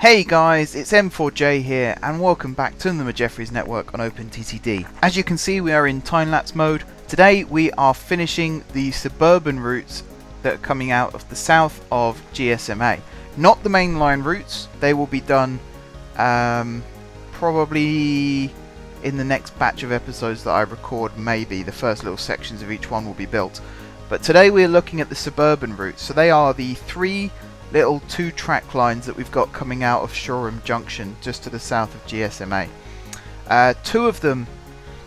Hey guys, it's M4J here and welcome back to the Jeffries network on OpenTTD. As you can see, we are in time-lapse mode. Today we are finishing the suburban routes that are coming out of the south of GSMA. Not the mainline routes, they will be done probably in the next batch of episodes that I record. Maybe the first little sections of each one will be built. But today we're looking at the suburban routes. So they are the three little two-track lines that we've got coming out of Shoreham Junction just to the south of GSMA. Two of them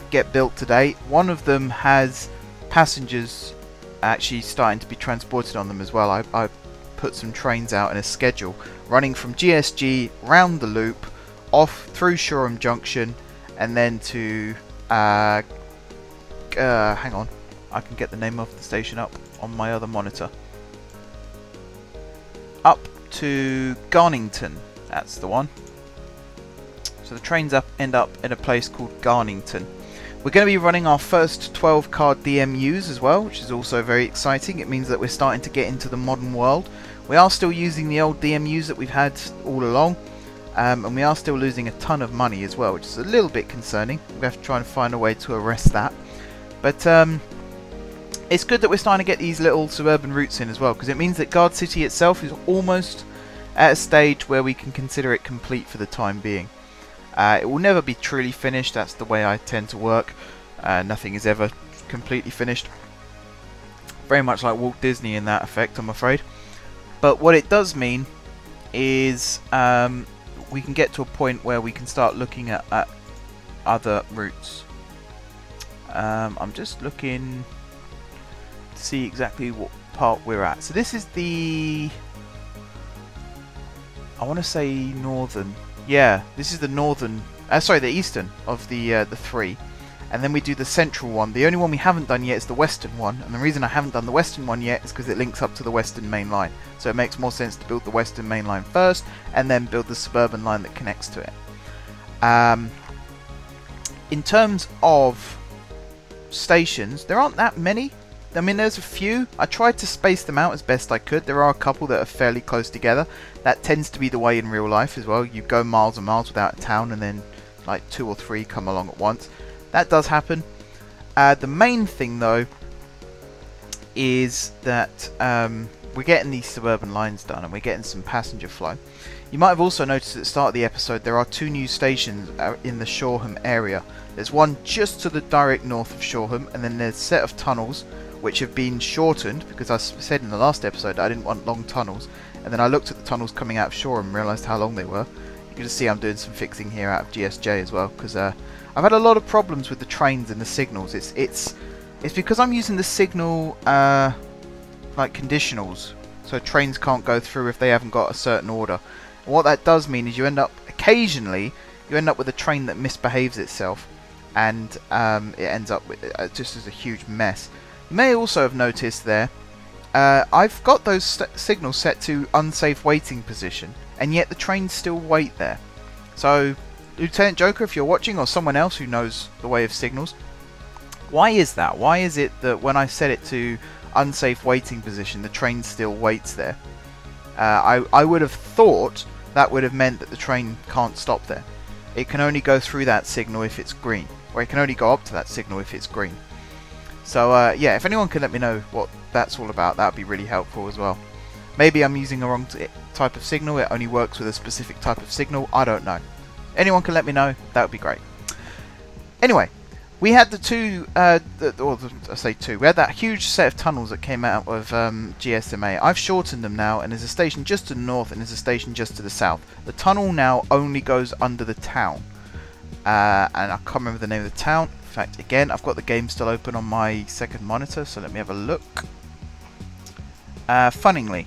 get built today. One of them has passengers actually starting to be transported on them as well. I put some trains out in a schedule running from GSG round the loop off through Shoreham Junction and then to hang on, I can get the name of the station up on my other monitor. Up to Garnington, that's the one. So the trains end up in a place called Garnington. We're going to be running our first 12 card DMUs as well, which is also very exciting. It means that we're starting to get into the modern world. We are still using the old DMUs that we've had all along, and we are still losing a ton of money as well, which is a little bit concerning. We have to try and find a way to arrest that. But it's good that we're starting to get these little suburban routes in as well, because it means that Guard City itself is almost at a stage where we can consider it complete for the time being. It will never be truly finished, that's the way I tend to work. Nothing is ever completely finished. Very much like Walt Disney in that effect, I'm afraid. But what it does mean is we can get to a point where we can start looking at other routes. I'm just looking to see exactly what part we're at. So this is the, I want to say northern. Yeah, this is the northern, sorry, the eastern of the three. And then we do the central one. The only one we haven't done yet is the western one. And the reason I haven't done the western one yet is because it links up to the western main line. So it makes more sense to build the western main line first and then build the suburban line that connects to it. In terms of stations, there aren't that many. I mean, there's a few. I tried to space them out as best I could. There are a couple that are fairly close together. That tends to be the way in real life as well. You go miles and miles without a town and then like 2 or 3 come along at once. That does happen. The main thing though is that we're getting these suburban lines done and we're getting some passenger flow. You might have also noticed at the start of the episode there are 2 new stations in the Shoreham area. There's one just to the direct north of Shoreham, and then there's a set of tunnels which have been shortened, because I said in the last episode I didn't want long tunnels, and then I looked at the tunnels coming out of Shoreham and realised how long they were. You can just see I'm doing some fixing here out of GSJ as well, because I've had a lot of problems with the trains and the signals. It's because I'm using the signal like conditionals, so trains can't go through if they haven't got a certain order. And what that does mean is you end up occasionally with a train that misbehaves itself, and it ends up with just as a huge mess. You may also have noticed there, I've got those signals set to unsafe waiting position, and yet the trains still wait there. So, Lieutenant Joker, if you're watching, or someone else who knows the way of signals, why is that? Why is it that when I set it to unsafe waiting position, the train still waits there? I would have thought that would have meant that the train can't stop there. It can only go through that signal if it's green, or it can only go up to that signal if it's green. So yeah, if anyone can let me know what that's all about, that would be really helpful as well. Maybe I'm using the wrong type of signal, it only works with a specific type of signal, I don't know. Anyone can let me know, that would be great. Anyway, we had the two, I say two, we had that huge set of tunnels that came out of GSMA. I've shortened them now, and there's a station just to the north and there's a station just to the south. The tunnel now only goes under the town. And I can't remember the name of the town. In fact, again, I've got the game still open on my second monitor, so let me have a look. Funningly.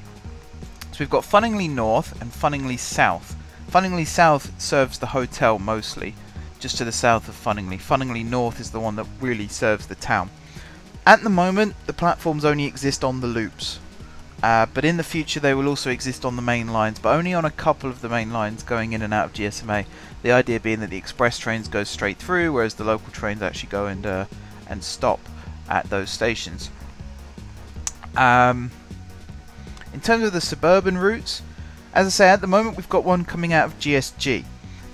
So we've got Funningly North and Funningly South. Funningly South serves the hotel mostly, just to the south of Funningly. Funningly North is the one that really serves the town. At the moment, the platforms only exist on the loops. But in the future they will also exist on the main lines, but only on a couple of the main lines going in and out of GSMA. The idea being that the express trains go straight through, whereas the local trains actually go and stop at those stations. In terms of the suburban routes, As I say, at the moment we've got one coming out of GSG.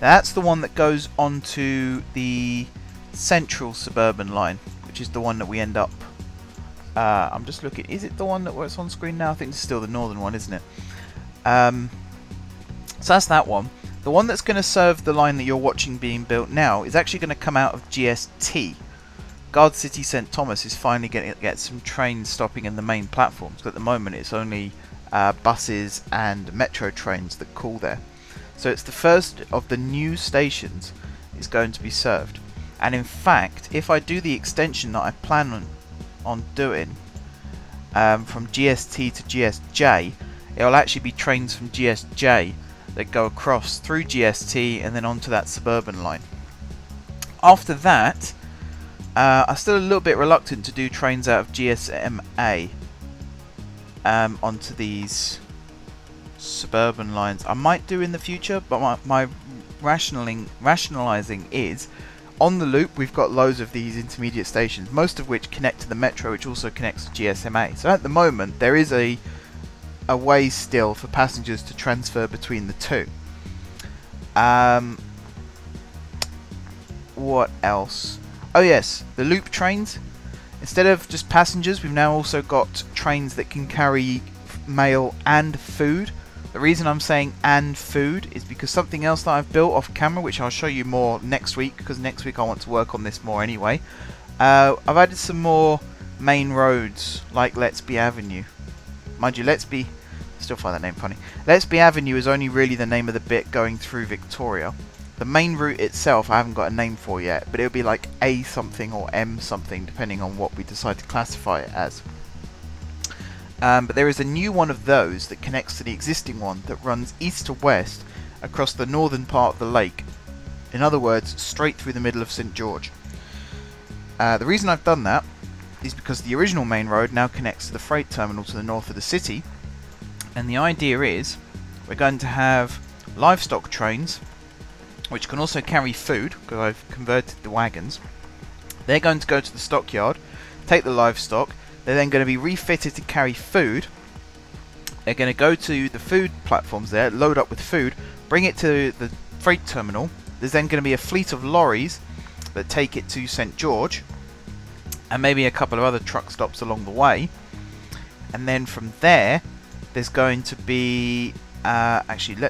That's the one that goes onto the central suburban line, which is the one that we end up... I'm just looking, is it the one that works on screen now? I think it's still the northern one, isn't it? So that's that one. The one that's going to serve the line that you're watching being built now is actually going to come out of GST. Guard City St Thomas is finally going to get some trains stopping in the main platforms. At the moment it's only buses and metro trains that call there. So it's the first of the new stations is going to be served. And in fact, if I do the extension that I plan on doing from GST to GSJ, it will actually be trains from GSJ that go across through GST and then onto that suburban line. After that, I'm still a little bit reluctant to do trains out of GSMA onto these suburban lines. I might do in the future, but my rationalizing is, on the loop we've got loads of these intermediate stations, most of which connect to the metro, which also connects to GSMA. So at the moment there is a way still for passengers to transfer between the two. What else? Oh yes, the loop trains. Instead of just passengers, we've now also got trains that can carry mail and food. The reason I'm saying and food is because something else that I've built off camera, which I'll show you more next week, because next week I want to work on this more anyway. I've added some more main roads like Let's Be Avenue. Mind you, Let's Be... still find that name funny. Let's Be Avenue is only really the name of the bit going through Victoria. The main route itself I haven't got a name for yet, but it'll be like A something or M something depending on what we decide to classify it as. But there is a new one of those that connects to the existing one that runs east to west across the northern part of the lake. In other words, straight through the middle of St George. The reason I've done that is because the original main road now connects to the freight terminal to the north of the city, and the idea is we're going to have livestock trains which can also carry food, because I've converted the wagons. They're going to go to the stockyard, take the livestock. They're then going to be refitted to carry food. They're going to go to the food platforms there, load up with food, bring it to the freight terminal. There's then going to be a fleet of lorries that take it to St George, and maybe a couple of other truck stops along the way. And then from there, there's going to be... actually,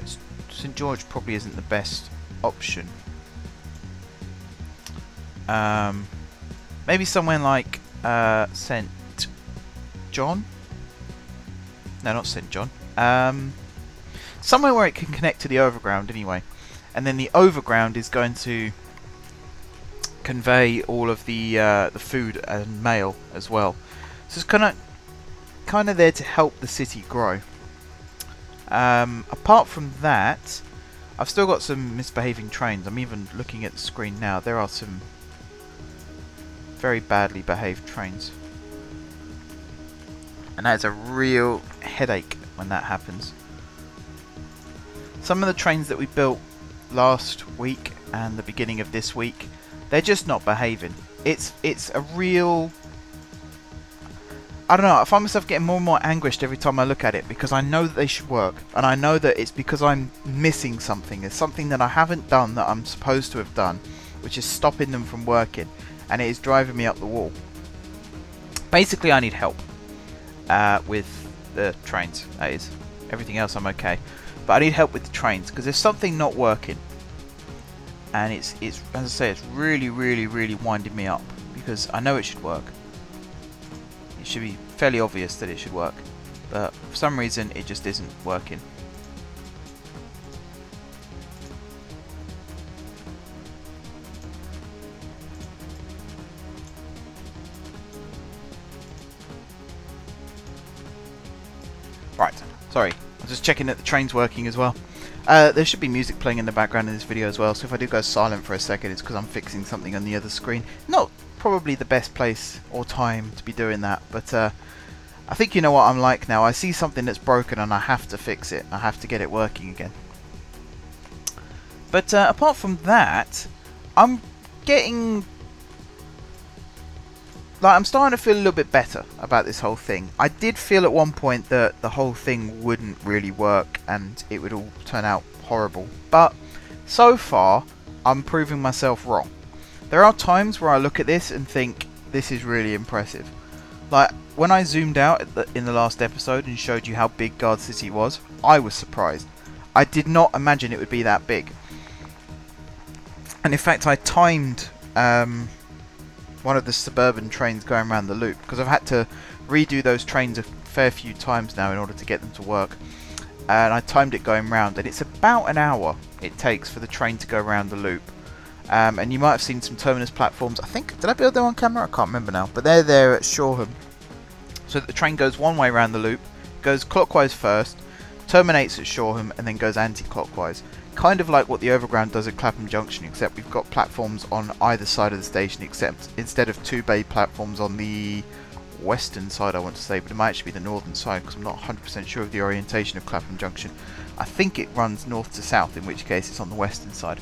St George probably isn't the best option. Maybe somewhere like St John? No, not St John. Somewhere where it can connect to the overground anyway. And then the overground is going to convey all of the food and mail as well. So it's kind of there to help the city grow. Apart from that, I've still got some misbehaving trains. I'm even looking at the screen now. There are some very badly behaved trains. And that's a real headache when that happens. Some of the trains that we built last week and the beginning of this week, they're just not behaving. It's a real... I don't know, I find myself getting more and more anguished every time I look at it, because I know that they should work, and I know that it's because I'm missing something. There's something that I haven't done that I'm supposed to have done, which is stopping them from working, and it is driving me up the wall. Basically, I need help with the trains, that is. Everything else I'm okay. But I need help with the trains, because there's something not working. And it's as I say, it's really, really, really winding me up, because I know it should work. It should be fairly obvious that it should work, but for some reason it just isn't working. Right, sorry, I'm just checking that the train's working as well. There should be music playing in the background in this video as well, so if I do go silent for a second, it's because I'm fixing something on the other screen. Not probably the best place or time to be doing that, but I think you know what I'm like now. I see something that's broken and I have to fix it. I have to get it working again. But apart from that, I'm getting like, I'm starting to feel a little bit better about this whole thing. I did feel at one point that the whole thing wouldn't really work and it would all turn out horrible. But so far, I'm proving myself wrong. There are times where I look at this and think, this is really impressive. Like, when I zoomed out in the last episode and showed you how big Guard City was, I was surprised. I did not imagine it would be that big. And in fact, I timed one of the suburban trains going around the loop, because I've had to redo those trains a fair few times now in order to get them to work. And I timed it going round, and it's about an hour it takes for the train to go around the loop. And you might have seen some terminus platforms. I think, did I build them on camera? I can't remember now. But they're there at Shoreham. So that the train goes one way around the loop, goes clockwise first, terminates at Shoreham, and then goes anti-clockwise. Kind of like what the Overground does at Clapham Junction, except we've got platforms on either side of the station, except instead of two bay platforms on the western side, I want to say, but it might actually be the northern side, because I'm not 100% sure of the orientation of Clapham Junction. I think it runs north to south, in which case it's on the western side.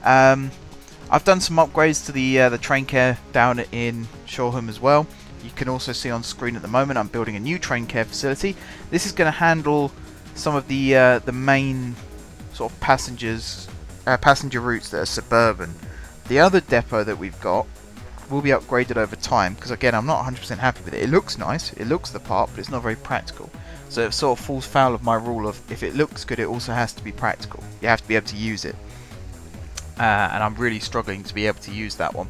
I've done some upgrades to the train care down in Shoreham as well. You can also see on screen at the moment I'm building a new train care facility. This is going to handle some of the main sort of passenger routes that are suburban. The other depot that we've got will be upgraded over time, because again, I'm not 100% happy with it. It looks nice, it looks the part, but it's not very practical. So it sort of falls foul of my rule of, if it looks good, it also has to be practical. You have to be able to use it. And I'm really struggling to be able to use that one.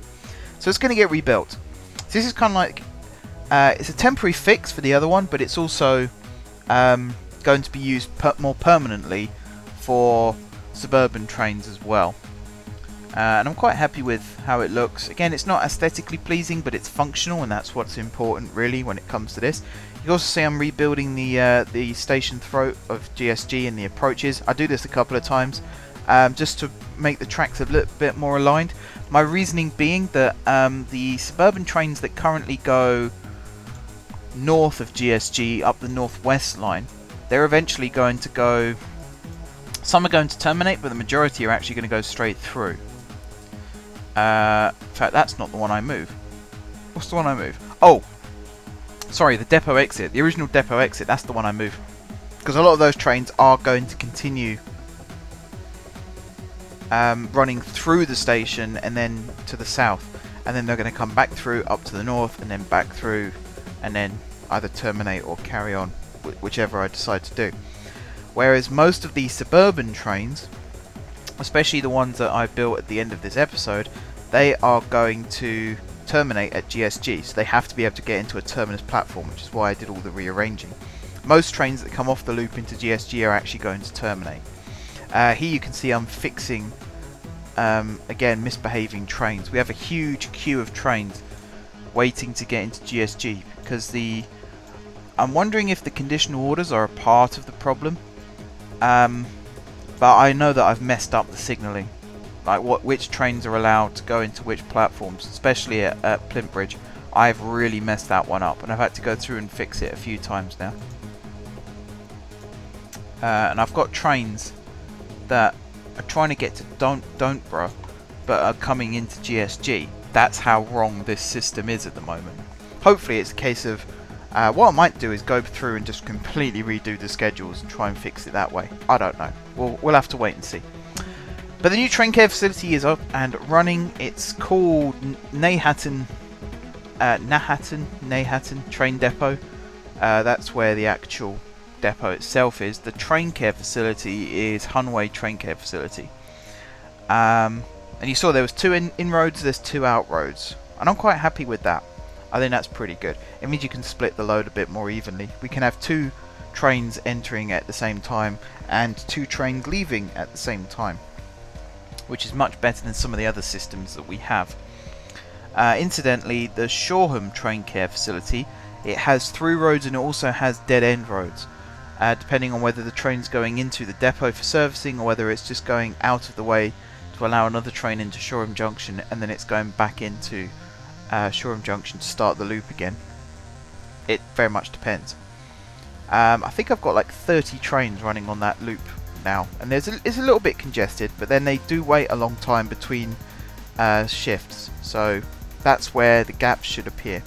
So it's going to get rebuilt. So this is kind of like, it's a temporary fix for the other one, but it's also going to be used more permanently for suburban trains as well. And I'm quite happy with how it looks. Again, it's not aesthetically pleasing, but it's functional, and that's what's important really when it comes to this. You can also see I'm rebuilding the station throat of GSG and the approaches. I do this a couple of times just to make the tracks a little bit more aligned. My reasoning being that the suburban trains that currently go north of GSG up the northwest line, they're eventually going to go, some are going to terminate, but the majority are actually going to go straight through. In fact, that's not the one I move. What's the one I move? Oh, sorry, the depot exit, the original depot exit, that's the one I move. Because a lot of those trains are going to continue running through the station and then to the south, and then they're going to come back through up to the north and then back through and then either terminate or carry on, whichever I decide to do. Whereas most of the suburban trains, especially the ones that I built at the end of this episode, they are going to terminate at GSG, so they have to be able to get into a terminus platform, which is why I did all the rearranging. Most trains that come off the loop into GSG are actually going to terminate. Here you can see I'm fixing, again, misbehaving trains. We have a huge queue of trains waiting to get into GSG, because I'm wondering if the conditional orders are a part of the problem. But I know that I've messed up the signalling, like which trains are allowed to go into which platforms, especially at Plimp Bridge. I've really messed that one up, and I've had to go through and fix it a few times now. And I've got trains that are trying to get to Don'tborough, but are coming into GSG. That's how wrong this system is at the moment. Hopefully it's a case of, what I might do is go through and just completely redo the schedules and try and fix it that way. I don't know. We'll have to wait and see. But the new train care facility is up and running. It's called Nahatton Train Depot. That's where the actual depot itself is. The train care facility is Hunway Train Care Facility. And you saw there was 2 inroads, there's 2 outroads, and I'm quite happy with that. I think that's pretty good. It means you can split the load a bit more evenly. We can have 2 trains entering at the same time and 2 trains leaving at the same time, which is much better than some of the other systems that we have. Incidentally, the Shoreham Train Care Facility, it has through roads and it also has dead end roads, depending on whether the train's going into the depot for servicing or whether it's just going out of the way to allow another train into Shoreham Junction, and then it's going back into Shoreham Junction to start the loop again. It very much depends. I think I've got like 30 trains running on that loop now, and it's a little bit congested, but then they do wait a long time between shifts, so that's where the gaps should appear.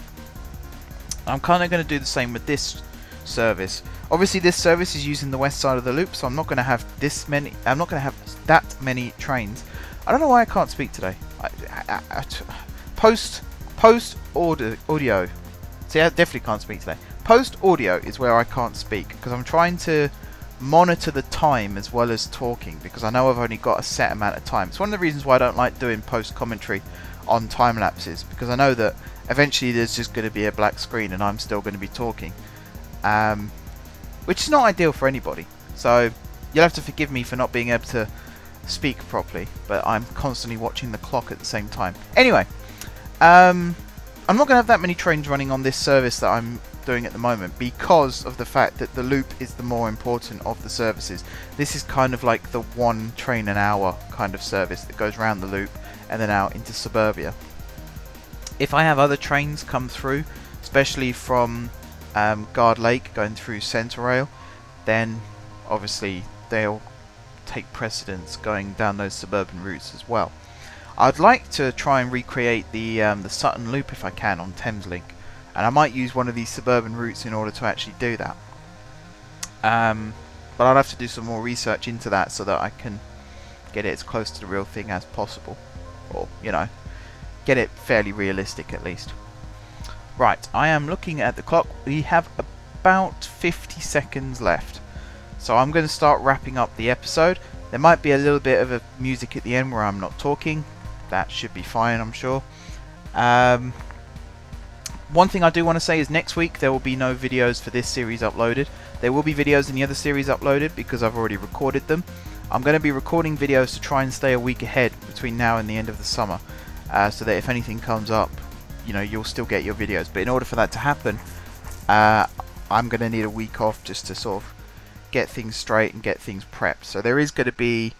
I'm kind of going to do the same with this service. Obviously this service is using the west side of the loop, so I'm not going to have I'm not going to have that many trains. I don't know why I can't speak today. Post audio. See, I definitely can't speak today. Post audio is where I can't speak, because I'm trying to monitor the time as well as talking, because I know I've only got a set amount of time. It's one of the reasons why I don't like doing post commentary on time lapses, because I know that eventually there's just going to be a black screen and I'm still going to be talking, which is not ideal for anybody. So you'll have to forgive me for not being able to speak properly, but I'm constantly watching the clock at the same time. Anyway, I'm not going to have that many trains running on this service that I'm doing at the moment, because of the fact that the loop is the more important of the services. This is kind of like the 1 train an hour kind of service that goes around the loop and then out into Suburbia. If I have other trains come through, especially from Guard Lake going through Centre Rail, then obviously they'll take precedence going down those suburban routes as well. I'd like to try and recreate the Sutton Loop if I can on Thameslink, and I might use one of these suburban routes in order to actually do that. But I'd have to do some more research into that so that I can get it as close to the real thing as possible, or you know, get it fairly realistic at least. Right, I am looking at the clock. We have about 50 seconds left, so I'm going to start wrapping up the episode. There might be a little bit of a music at the end where I'm not talking. That should be fine, I'm sure. One thing I do want to say is next week there will be no videos for this series uploaded. There will be videos in the other series uploaded because I've already recorded them. I'm going to be recording videos to try and stay a week ahead between now and the end of the summer, so that if anything comes up, you know, you'll still get your videos. But in order for that to happen, I'm going to need a week off just to sort of get things straight and get things prepped. So there is going to be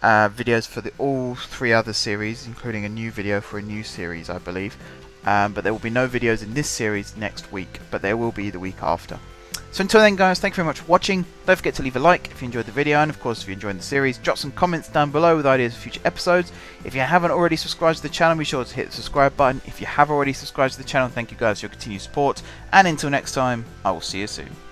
videos for all 3 other series, including a new video for a new series, I believe. But there will be no videos in this series next week, but there will be the week after. So until then guys, thank you very much for watching. Don't forget to leave a like if you enjoyed the video, and of course if you enjoyed the series, drop some comments down below with ideas for future episodes. If you haven't already subscribed to the channel, be sure to hit the subscribe button. If you have already subscribed to the channel, thank you guys for your continued support, and until next time, I will see you soon.